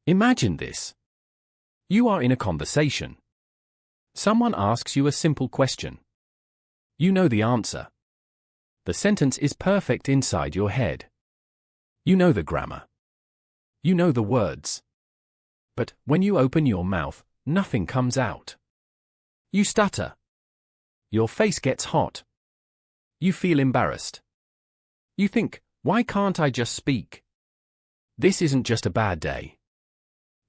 Imagine this. You are in a conversation. Someone asks you a simple question. You know the answer. The sentence is perfect inside your head. You know the grammar. You know the words. But when you open your mouth, nothing comes out. You stutter. Your face gets hot. You feel embarrassed. You think, why can't I just speak? This isn't just a bad day.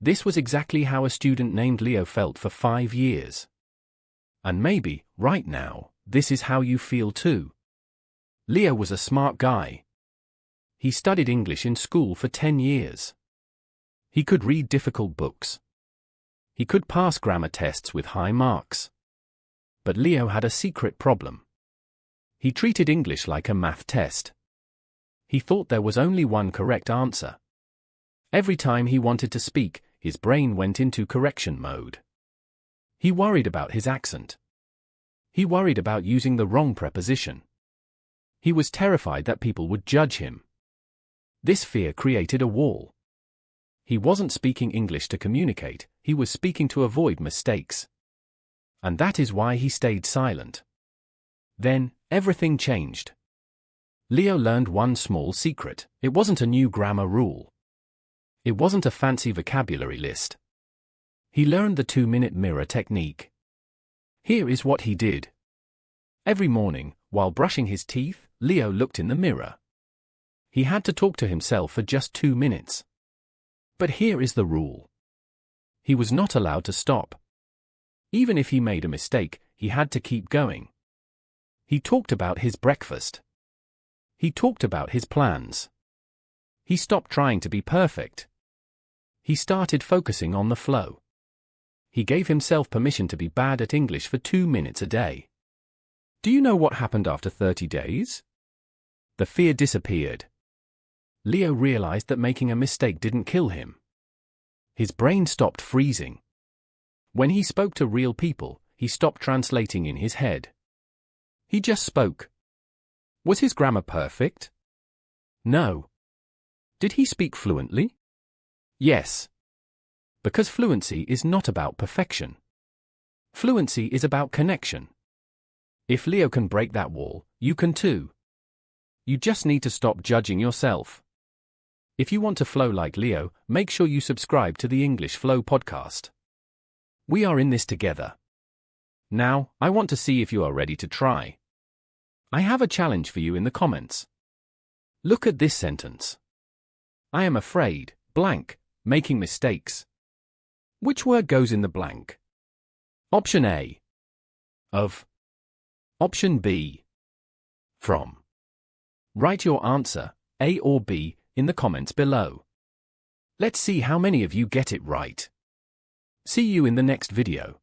This was exactly how a student named Leo felt for 5 years. And maybe, right now, this is how you feel too. Leo was a smart guy. He studied English in school for 10 years. He could read difficult books. He could pass grammar tests with high marks. But Leo had a secret problem. He treated English like a math test. He thought there was only one correct answer. Every time he wanted to speak, his brain went into correction mode. He worried about his accent. He worried about using the wrong preposition. He was terrified that people would judge him. This fear created a wall. He wasn't speaking English to communicate, he was speaking to avoid mistakes. And that is why he stayed silent. Then, everything changed. Leo learned one small secret. It wasn't a new grammar rule. It wasn't a fancy vocabulary list. He learned the 2-minute mirror technique. Here is what he did. Every morning, while brushing his teeth, Leo looked in the mirror. He had to talk to himself for just 2 minutes. But here is the rule. He was not allowed to stop. Even if he made a mistake, he had to keep going. He talked about his breakfast. He talked about his plans. He stopped trying to be perfect. He started focusing on the flow. He gave himself permission to be bad at English for 2 minutes a day. Do you know what happened after 30 days? The fear disappeared. Leo realized that making a mistake didn't kill him. His brain stopped freezing. When he spoke to real people, he stopped translating in his head. He just spoke. Was his grammar perfect? No. Did he speak fluently? Yes. Because fluency is not about perfection. Fluency is about connection. If Leo can break that wall, you can too. You just need to stop judging yourself. If you want to flow like Leo, make sure you subscribe to the English Flow podcast. We are in this together. Now, I want to see if you are ready to try. I have a challenge for you in the comments. Look at this sentence. I am afraid, blank, making mistakes. Which word goes in the blank? Option A. Of. Option B. From. Write your answer, A or B, in the comments below. Let's see how many of you get it right. See you in the next video.